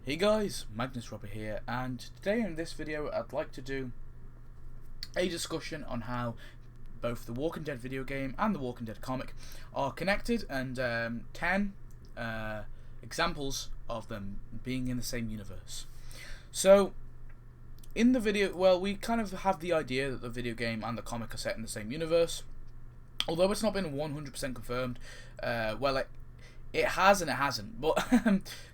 Hey guys, Magnus here, and today in this video I'd like to do a discussion on how both the Walking Dead video game and the Walking Dead comic are connected, and 10 examples of them being in the same universe. So, in the video, well, we kind of have the idea that the video game and the comic are set in the same universe, although it's not been 100% confirmed. It has and it hasn't, but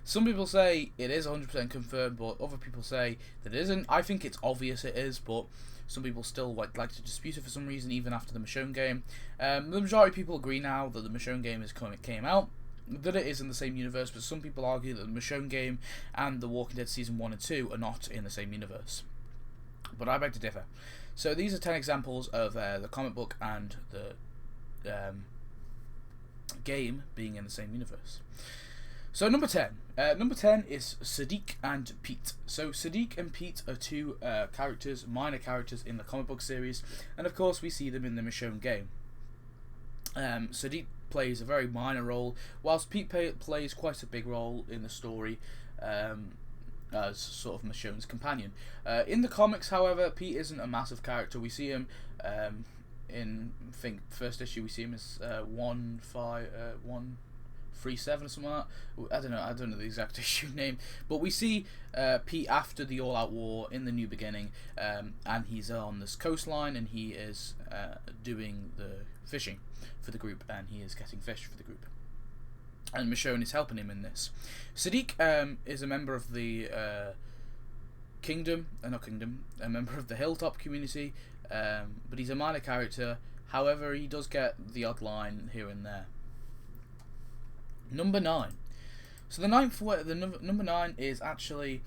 some people say it is 100% confirmed, but other people say that it isn't. I think it's obvious it is, but some people still like to dispute it for some reason, even after the Michonne game. The majority of people agree now that the Michonne game came out, that it is in the same universe, but some people argue that the Michonne game and the Walking Dead Season 1 and 2 are not in the same universe. But I beg to differ. So these are 10 examples of the comic book and the game being in the same universe. So number 10 is Siddiq and Pete. So Siddiq and Pete are two minor characters in the comic book series, and of course we see them in the Michonne game. Siddiq plays a very minor role, whilst Pete plays quite a big role in the story as sort of Michonne's companion. In the comics, however, Pete isn't a massive character. We see him in, I think, first issue we see him as 137 or something like that. I don't know the exact issue name, but we see Pete after the All Out War in the New Beginning, and he's on this coastline, and he is doing the fishing for the group, and he is getting fish for the group, and Michonne is helping him in this. Siddiq is a member of the a member of the Hilltop community, but he's a minor character. However, he does get the odd line here and there. Number 9. So number 9 is actually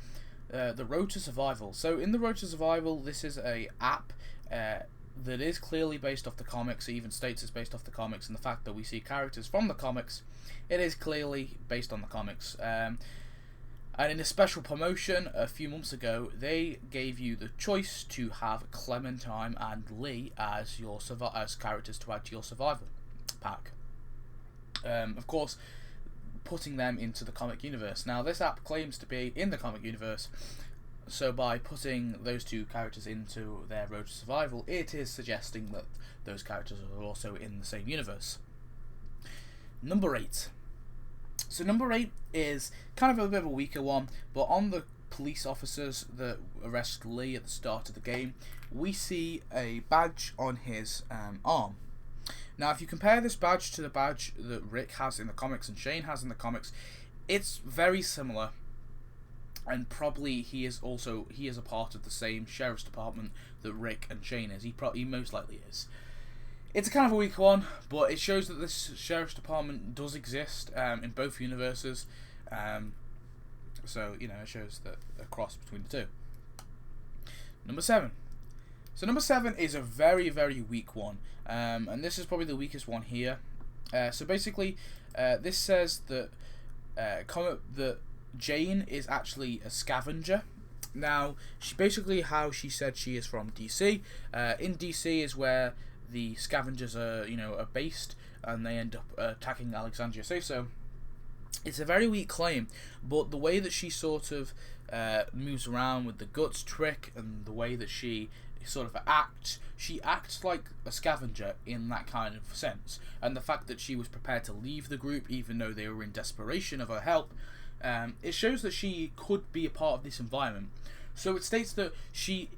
the Road to Survival. So in the Road to Survival, this is a app that is clearly based off the comics. It even states it's based off the comics, and the fact that we see characters from the comics, it is clearly based on the comics. And in a special promotion a few months ago, they gave you the choice to have Clementine and Lee as your as characters to add to your survival pack. Of course, putting them into the comic universe. Now, this app claims to be in the comic universe, so by putting those two characters into their Road to Survival, it is suggesting that those characters are also in the same universe. Number 8. So number 8 is kind of a bit of a weaker one, but on the police officers that arrest Lee at the start of the game, we see a badge on his arm. Now, if you compare this badge to the badge that Rick has in the comics and Shane has in the comics, it's very similar, and probably he is a part of the same sheriff's department that Rick and Shane is. He most likely is. It's a kind of a weak one, but it shows that this sheriff's department does exist in both universes. So, it shows that a cross between the two. Number 7. So number 7 is a very, very weak one, and this is probably the weakest one here. So basically, this says that that Jane is actually a scavenger. Now, how she said she is from DC. In DC is where the scavengers are based, and they end up attacking Alexandria Safe. So it's a very weak claim, but the way that she sort of moves around with the guts trick, and the way that she sort of acts like a scavenger in that kind of sense, and the fact that she was prepared to leave the group even though they were in desperation of her help, it shows that she could be a part of this environment. So it states that she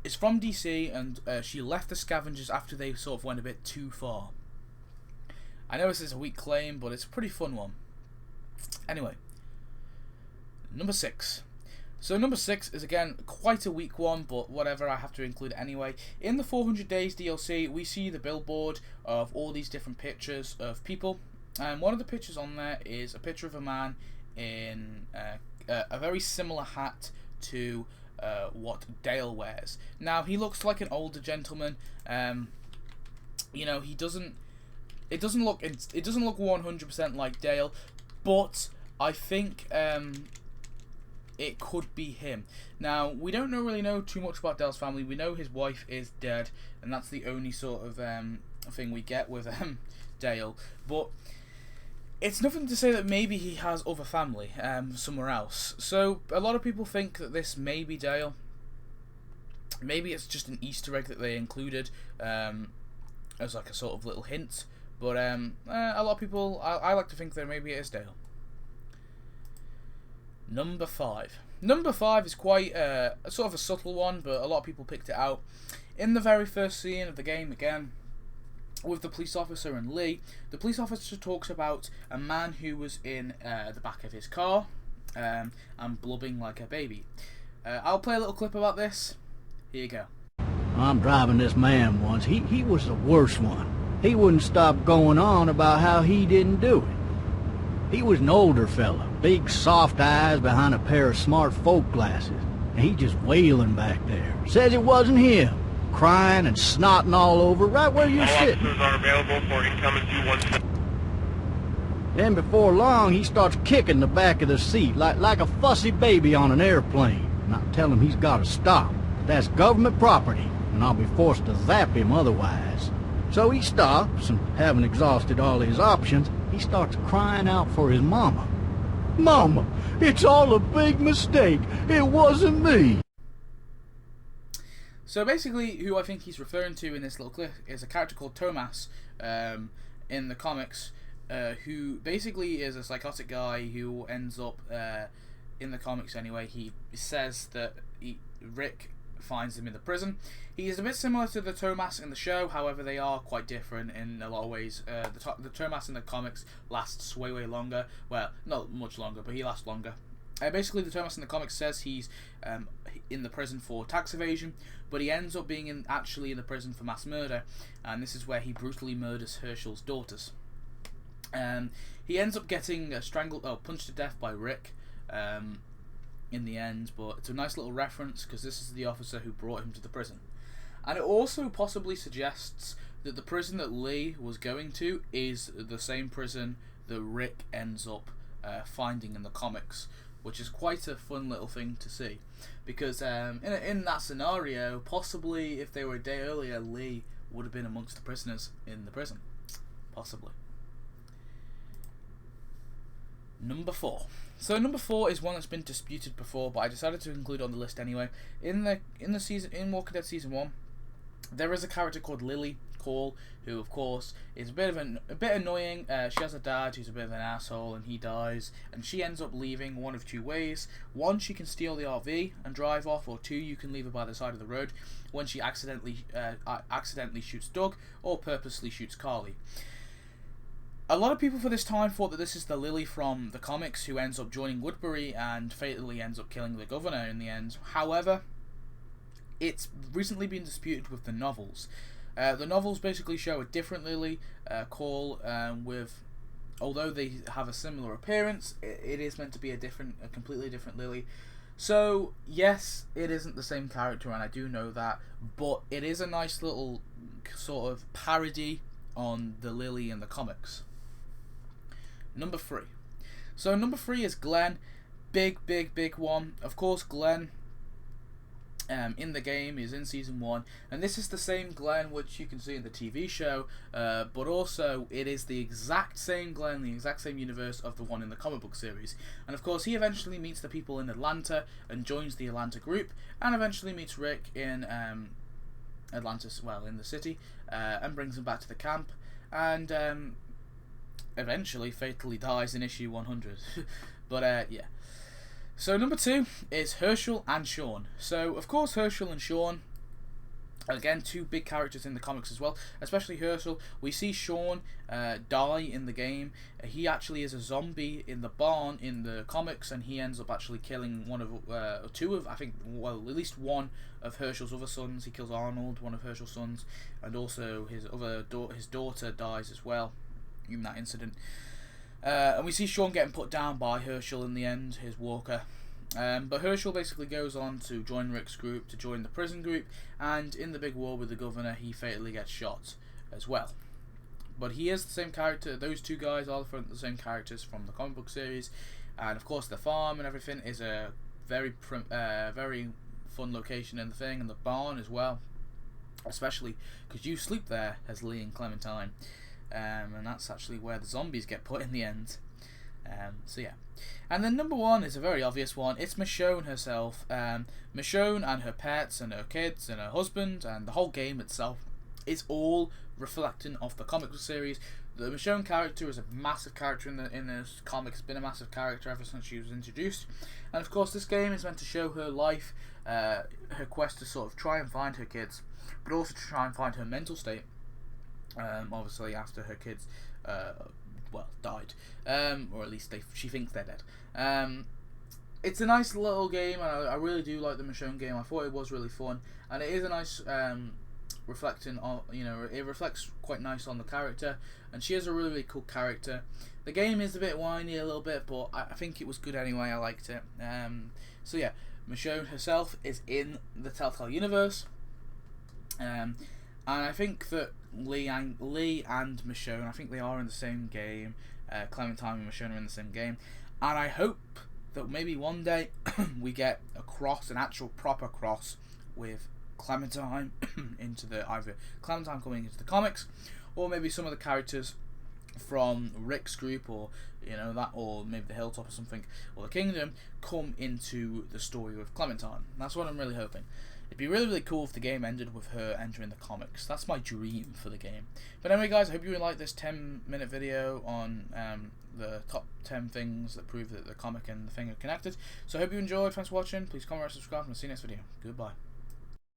is from DC, and she left the scavengers after they sort of went a bit too far. I know this is a weak claim, but it's a pretty fun one. Anyway, number 6. So number 6 is again quite a weak one, but whatever, I have to include it anyway. In the 400 Days DLC, we see the billboard of all these different pictures of people, and one of the pictures on there is a picture of a man in a very similar hat to what Dale wears. Now, he looks like an older gentleman. He doesn't. It doesn't look 100% like Dale, but I think it could be him. Now, we don't really know too much about Dale's family. We know his wife is dead, and that's the only sort of thing we get with Dale. But it's nothing to say that maybe he has other family somewhere else. So a lot of people think that this may be Dale. Maybe it's just an Easter egg that they included as like a sort of little hint. But a lot of people, I like to think that maybe it is Dale. Number 5. Number 5 is quite sort of a subtle one, but a lot of people picked it out. In the very first scene of the game, again, with the police officer and Lee, the police officer talks about a man who was in the back of his car and blubbing like a baby. I'll play a little clip about this. Here you go. I'm driving this man once. He was the worst one. He wouldn't stop going on about how he didn't do it. He was an older fella, big soft eyes behind a pair of smart folk glasses, and he just wailing back there. Says it wasn't him, crying and snotting all over right where you're sitting. All officers are available for incoming 217. Then before long, he starts kicking the back of the seat like a fussy baby on an airplane. And I tell him he's got to stop. That's government property, and I'll be forced to zap him otherwise. So he stops, and having exhausted all his options, he starts crying out for his mama. Mama, it's all a big mistake. It wasn't me. So basically, who I think he's referring to in this little clip is a character called Thomas in the comics, who basically is a psychotic guy who ends up, in the comics anyway, he says that Rick finds him in the prison. He is a bit similar to the Thomas in the show, however they are quite different in a lot of ways. The Thomas in the comics lasts way longer. Well, not much longer, but he lasts longer. Basically, the Thomas in the comics says he's in the prison for tax evasion, but he ends up being actually in the prison for mass murder, and this is where he brutally murders Herschel's daughters. He ends up getting punched to death by Rick in the end, but it's a nice little reference because this is the officer who brought him to the prison. And it also possibly suggests that the prison that Lee was going to is the same prison that Rick ends up finding in the comics, which is quite a fun little thing to see, because in that scenario, possibly if they were a day earlier, Lee would have been amongst the prisoners in the prison, possibly. Number 4. So number 4 is one that's been disputed before, but I decided to include it on the list anyway. In Walking Dead season 1, there is a character called Lily Call, who of course is a bit annoying. She has a dad who's a bit of an asshole, and he dies, and she ends up leaving one of two ways. One, she can steal the RV and drive off, or two, you can leave her by the side of the road when she accidentally shoots Doug or purposely shoots Carly. A lot of people for this time thought that this is the Lily from the comics who ends up joining Woodbury and fatally ends up killing the governor in the end. However, it's recently been disputed with the novels. The novels basically show a different Lily Call although they have a similar appearance, it is meant to be a completely different Lily. So yes, it isn't the same character, and I do know that, but it is a nice little sort of parody on the Lily in the comics. Number 3. So number 3 is Glenn. Big one. Of course, Glenn in the game is in season 1, and this is the same Glenn which you can see in the TV show, but also it is the exact same Glenn, the exact same universe of the one in the comic book series. And of course, he eventually meets the people in Atlanta and joins the Atlanta group, and eventually meets Rick in Atlantis, well, in the city, and brings him back to the camp, and eventually fatally dies in issue 100. But yeah. So number 2 is Herschel and Sean. So of course Herschel and Sean, again, two big characters in the comics as well, especially Herschel. We see Sean die in the game. He actually is a zombie in the barn in the comics, and he ends up actually killing at least one of Herschel's other sons. He kills Arnold, one of Herschel's sons, and also his daughter dies as well in that incident. And we see Sean getting put down by Herschel in the end, his walker. But Herschel basically goes on to join Rick's group, to join the prison group, and in the big war with the governor, he fatally gets shot as well. But he is the same character. Those two guys are the same characters from the comic book series, and of course the farm and everything is a very fun location in the thing, and the barn as well, especially because you sleep there as Lee and Clementine. and that's actually where the zombies get put in the end. So yeah. And then number 1 is a very obvious one. It's Michonne herself. Michonne and her pets and her kids and her husband and the whole game itself is all reflecting of the comic series. The Michonne character is a massive character in the comics, been a massive character ever since she was introduced. And of course this game is meant to show her life, her quest to sort of try and find her kids, but also to try and find her mental state, obviously after her kids died, or at least she thinks they're dead. It's a nice little game, and I really do like the Michonne game. I thought it was really fun, and it is a nice reflecting on, it reflects quite nice on the character, and she is a really cool character. The game is a bit whiny a little bit, but I think it was good anyway. I liked it. So yeah, Michonne herself is in the Telltale universe, and I think that Lee and Michonne, I think they are in the same game. Clementine and Michonne are in the same game, and I hope that maybe one day we get a cross, an actual proper cross with Clementine into either Clementine coming into the comics, or maybe some of the characters from Rick's group, or or maybe the Hilltop or something, or the Kingdom, come into the story with Clementine. That's what I'm really hoping. It'd be really, really cool if the game ended with her entering the comics. That's my dream for the game. But anyway, guys, I hope you liked this 10-minute video on the top 10 things that prove that the comic and the thing are connected. So I hope you enjoyed. Thanks for watching. Please comment, subscribe, and I'll see you next video. Goodbye.